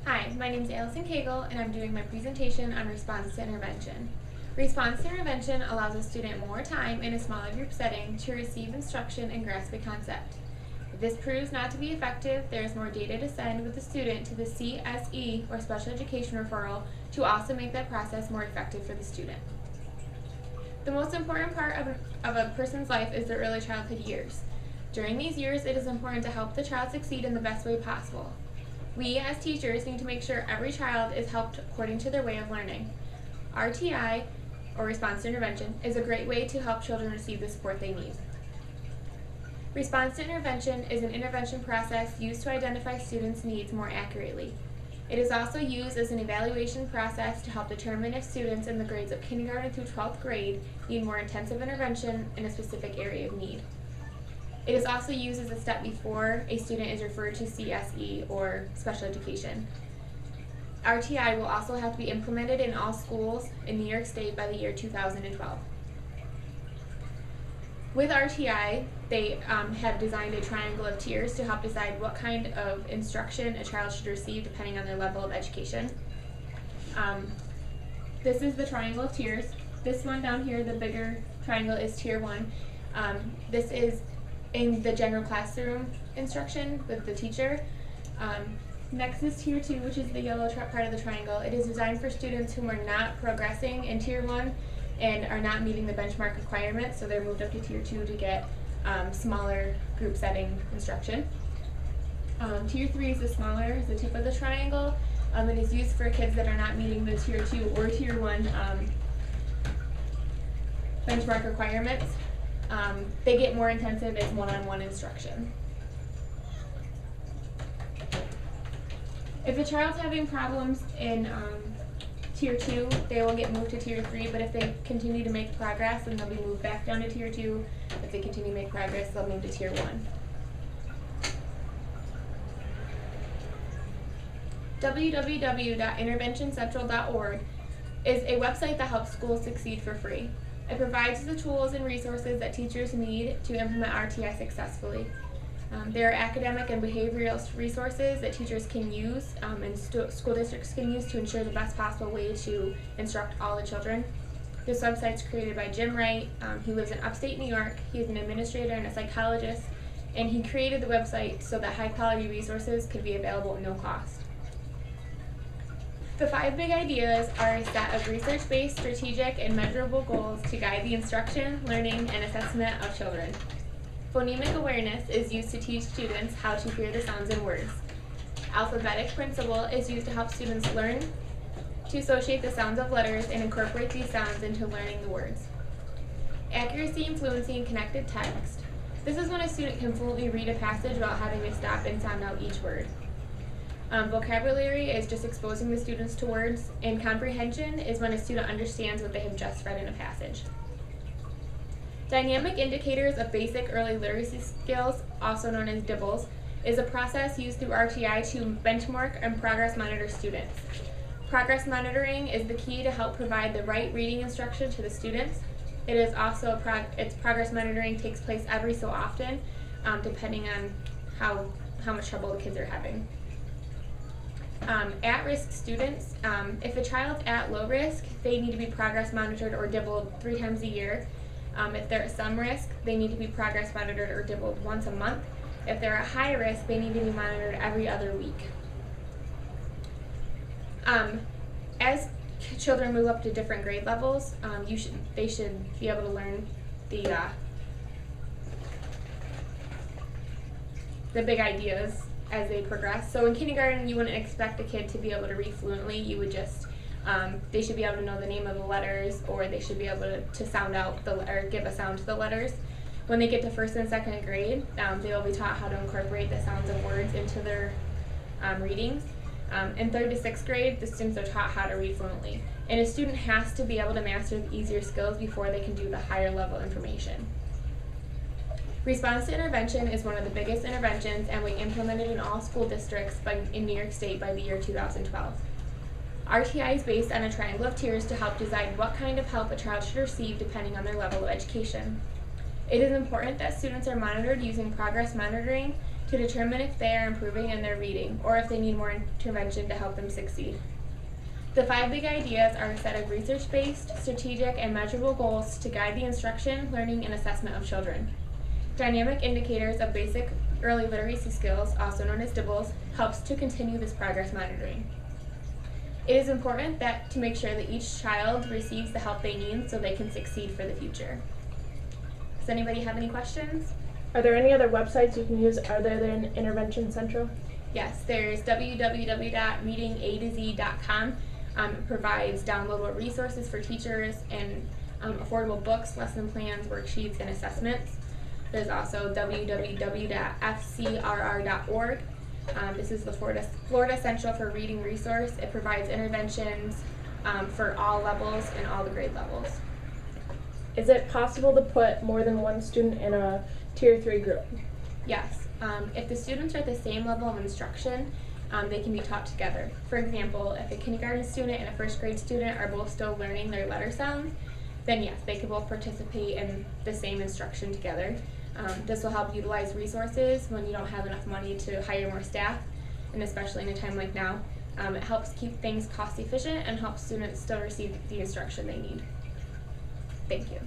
Hi, my name is Allison Cagle, and I'm doing my presentation on response to intervention. Response to intervention allows a student more time in a smaller group setting to receive instruction and grasp a concept. If this proves not to be effective, there is more data to send with the student to the CSE, or special education referral, to also make that process more effective for the student. The most important part of a person's life is their early childhood years. During these years, it is important to help the child succeed in the best way possible. We, as teachers, need to make sure every child is helped according to their way of learning. RTI, or response to intervention, is a great way to help children receive the support they need. Response to intervention is an intervention process used to identify students' needs more accurately. It is also used as an evaluation process to help determine if students in the grades of kindergarten through 12th grade need more intensive intervention in a specific area of need. It is also used as a step before a student is referred to CSE, or special education. RTI will also have to be implemented in all schools in New York State by the year 2012. With RTI, they have designed a triangle of tiers to help decide what kind of instruction a child should receive depending on their level of education. This is the triangle of tiers. This one down here, the bigger triangle, is tier 1. This is in the general classroom instruction with the teacher. Next is tier 2, which is the yellow part of the triangle. It is designed for students who are not progressing in tier 1 and are not meeting the benchmark requirements, so they're moved up to tier 2 to get smaller group setting instruction. Tier 3 is the smaller, is the tip of the triangle. It is used for kids that are not meeting the tier 2 or tier 1 benchmark requirements. They get more intensive as one-on-one instruction. If a child's having problems in tier 2, they will get moved to tier 3, but if they continue to make progress, then they'll be moved back down to tier 2. If they continue to make progress, they'll move to tier 1. www.interventioncentral.org is a website that helps schools succeed for free. It provides the tools and resources that teachers need to implement RTI successfully. There are academic and behavioral resources that teachers can use and school districts can use to ensure the best possible way to instruct all the children. This website is created by Jim Wright. He lives in upstate New York. He's an administrator and a psychologist, and he created the website so that high-quality resources could be available at no cost. The 5 big ideas are a set of research-based, strategic, and measurable goals to guide the instruction, learning, and assessment of children. Phonemic awareness is used to teach students how to hear the sounds in words. Alphabetic principle is used to help students learn to associate the sounds of letters and incorporate these sounds into learning the words. Accuracy and fluency in connected text. This is when a student can fluently read a passage without having to stop and sound out each word. Vocabulary is just exposing the students to words, and comprehension is when a student understands what they have just read in a passage. Dynamic indicators of basic early literacy skills, also known as DIBELS, is a process used through RTI to benchmark and progress monitor students. Progress monitoring is the key to help provide the right reading instruction to the students. It is also progress monitoring takes place every so often, depending on how much trouble the kids are having. At-risk students, if a child's at low risk, they need to be progress monitored or DIBELed 3 times a year. If they're at some risk, they need to be progress monitored or DIBELed once a month. If they're at high risk, they need to be monitored every other week. As children move up to different grade levels, they should be able to learn the big ideas as they progress. So in kindergarten, you wouldn't expect a kid to be able to read fluently. You would just, they should be able to know the name of the letters, or they should be able to sound out or give a sound to the letters. When they get to 1st and 2nd grade, they will be taught how to incorporate the sounds of words into their readings. In 3rd to 6th grade, the students are taught how to read fluently. And a student has to be able to master the easier skills before they can do the higher level information. Response to intervention is one of the biggest interventions, and we implemented in all school districts in New York State by the year 2012. RTI is based on a triangle of tiers to help decide what kind of help a child should receive depending on their level of education. It is important that students are monitored using progress monitoring to determine if they are improving in their reading or if they need more intervention to help them succeed. The 5 big ideas are a set of research-based, strategic, and measurable goals to guide the instruction, learning, and assessment of children. Dynamic indicators of basic early literacy skills, also known as DIBELS, helps to continue this progress monitoring. It is important to make sure that each child receives the help they need so they can succeed for the future. Does anybody have any questions? Are there any other websites you can use other than Intervention Central? Yes, there's www.readingatozee.com. It provides downloadable resources for teachers and affordable books, lesson plans, worksheets, and assessments. There's also www.fcrr.org. This is the Florida Central for Reading resource. It provides interventions for all levels and all the grade levels. Is it possible to put more than one student in a Tier 3 group? Yes. If the students are at the same level of instruction, they can be taught together. For example, if a kindergarten student and a first grade student are both still learning their letter sounds, then yes, they can both participate in the same instruction together. This will help utilize resources when you don't have enough money to hire more staff, and especially in a time like now. It helps keep things cost efficient and helps students still receive the instruction they need. Thank you.